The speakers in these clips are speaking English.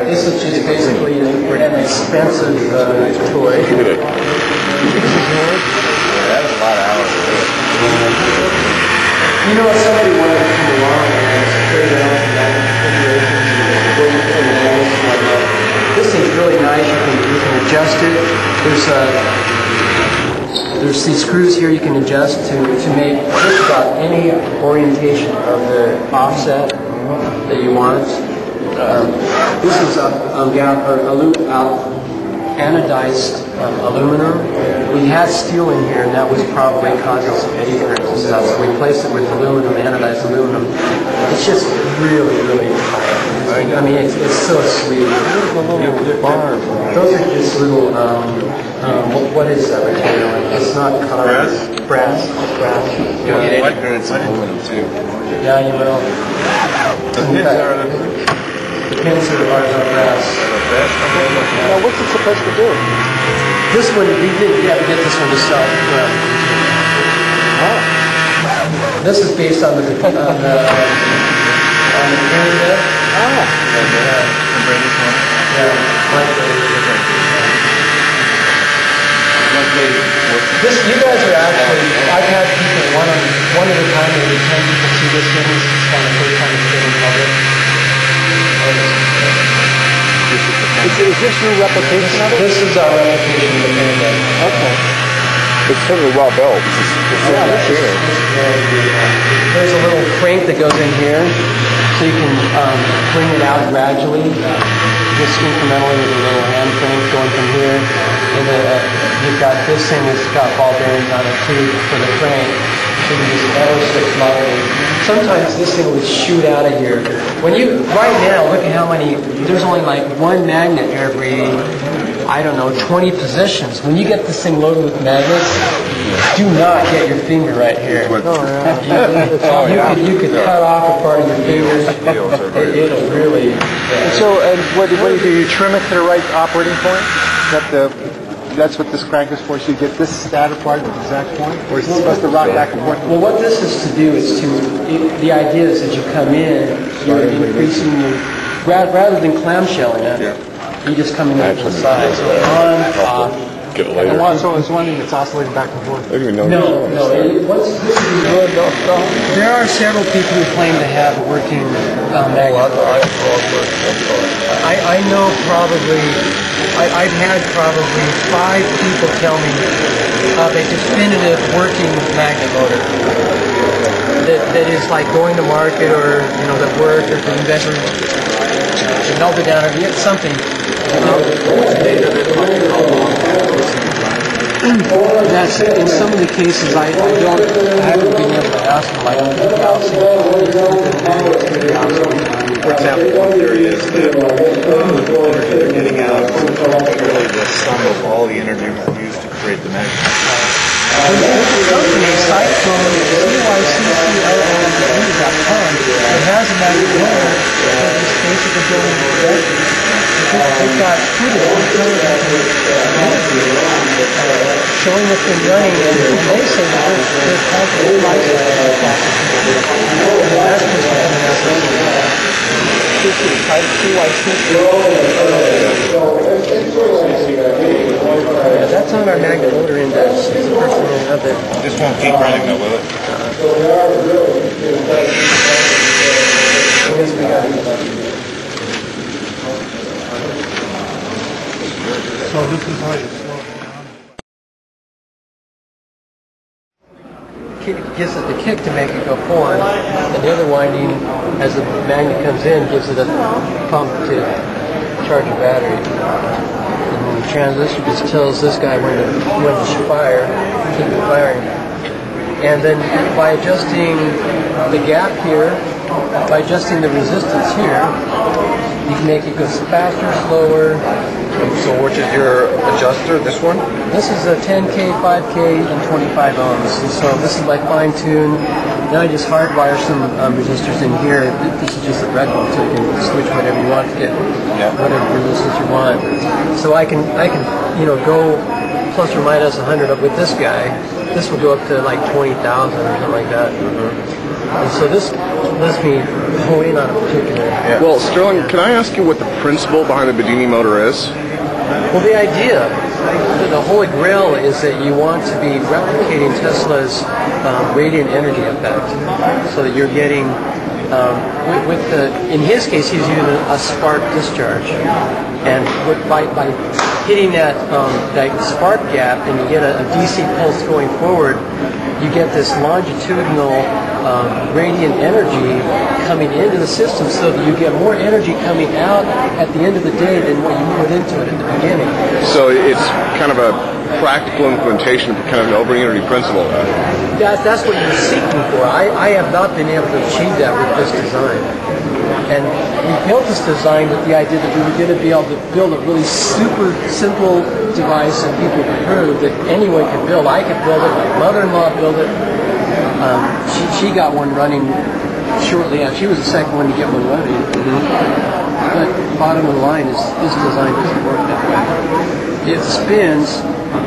This is just basically an expensive toy. That was a lot of hours. You know, if somebody wanted to come along and trade it off and this thing's really nice. You can adjust it. There's these screws here you can adjust to make just about any orientation of the offset that you want. This is anodized aluminum. We had steel in here, and that was probably causing some eddy currents and stuff. So we replaced it with aluminum, anodized aluminum. It's just really, really tight. I mean, it's so sweet. Those are just little. What is that material? It's not copper. Brass. Yeah, eddy currents aluminum too. Yeah, you will. The pins are brass. Now, what's it supposed to do? This one, we get this one to sell. This is based on the Perendev. You guys are actually, I've had people one at a time, maybe 10 people see this thing. It's kind of the first time it's been in public. Is this your replication of it? This is our replication of the Perendev. Okay. It's totally well built. There's a little crank that goes in here, so you can bring it out gradually, just incrementally with a little hand crank going from here. And then you've got this thing that's got ball bearings on it too for the crank. So you can just ever so slowly. Sometimes this thing would shoot out of here. Right now, look at how many, there's only like one magnet every, I don't know, 20 positions. When you get this thing loaded with magnets, do not get your finger right here. You could cut off a part of your finger. It'll really. So, what do you do? You trim it to the right operating point? That's what this crank is for, so you get this stator part at the exact point? Or is it supposed to rock back and forth? Well, what this is to do is the idea is that you come in, you're increasing your, rather than clamshelling it, you just come in at the side. So on, off. Get it later. So it's one thing that's oscillating back and forth? No. There are several people who claim to have a working magnet. I know probably, I've had probably 5 people tell me of a definitive working magnet motor that is like going to market or, that work or the inventor to melt it down or get something. That's in some of the cases I haven't been able to ask them. I don't think for example, one theory is that the energy they're getting out is really the sum of all the energy used to create the magnet. Company, Cyclone, CYCCLON.com, it has a magnet motor that is basically going to they've got footage showing what's been running, and they say that they're confident prices are that's just coming out this is type CYC. That's on our magnet motor index. It's the first thing of it. Just won't keep running though, will it? So this is how you slow it down. Gives it the kick to make it go forward, and the other winding, as the magnet comes in, gives it a pump to charge the battery. And the transistor just tells this guy when to fire, keep it firing. And then by adjusting the gap here, by adjusting the resistance here, you can make it go faster, slower. So which is your adjuster, this one? This is a 10K, 5K, and 25 ohms. And so this is my fine tune. Then I just hardwire some resistors in here. This is just a breadboard, so you can switch whatever you want to get whatever resistance you want. So I can go plus or minus 100 up with this guy. This will go up to like 20,000 or something like that. And so this lets me hone in on a particular. Well, Sterling, can I ask you what the principle behind the Bedini motor is? Well, the idea, the holy grail is that you want to be replicating Tesla's radiant energy effect, so that you're getting, in his case, he's using a spark discharge, and by hitting that spark gap, and you get a DC pulse going forward, you get this longitudinal radiant energy coming into the system, so that you get more energy coming out at the end of the day than what you put into it at the beginning. So it's kind of a practical implementation of kind of an over-unity principle. That's what you're seeking for. I have not been able to achieve that with this design. And we built this design with the idea that we were going to be able to build a really super simple device that people could prove that anyone could build. I could build it, my mother-in-law built it. She got one running shortly after. She was the second one to get one running. But bottom of the line is this design doesn't work that way. It spins,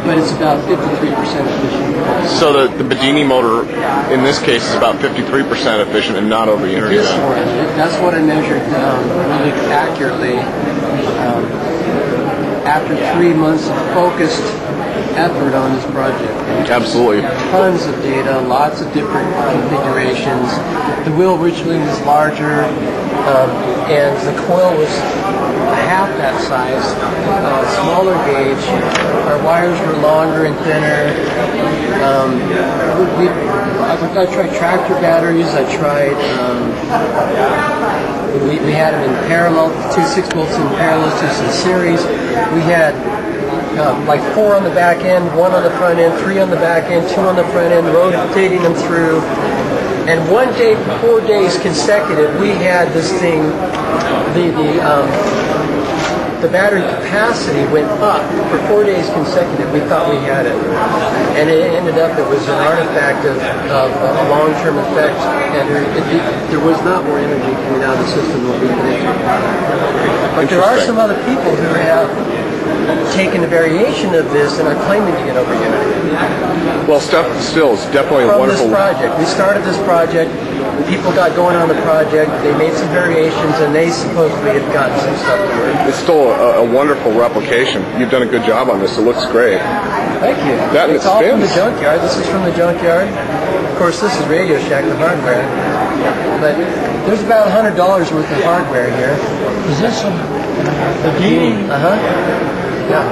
but it's about 53% efficient. So the Bedini motor, in this case, is about 53% efficient and not over-unity. This one, that's what I measured really accurately after 3 months of focused effort on this project. Absolutely. Tons of data, lots of different configurations. The wheel originally was larger, and the coil was half that size, smaller gauge. Our wires were longer and thinner. I tried tractor batteries. I tried. We had them in parallel, 2 6-volts in parallel to some series. We had like 4 on the back end, 1 on the front end, 3 on the back end, 2 on the front end, rotating them through. And one day, for 4 days consecutive, we had this thing, the battery capacity went up for 4 days consecutive. We thought we had it. And it ended up, it was an artifact of a long-term effect, and there was not more energy coming out of the system than what we predicted. But there are some other people who have taken a variation of this and are claiming to get over unity. Well, still, it's definitely a wonderful. From this project. We started this project, people got going on the project, they made some variations, and they supposedly have gotten some stuff to work. It's still a wonderful replication. You've done a good job on this. It looks great. Thank you. It's all from the junkyard. This is from the junkyard. Of course, this is Radio Shack, the hardware. But there's about $100 worth of hardware here. Is this a Bedini? Yeah.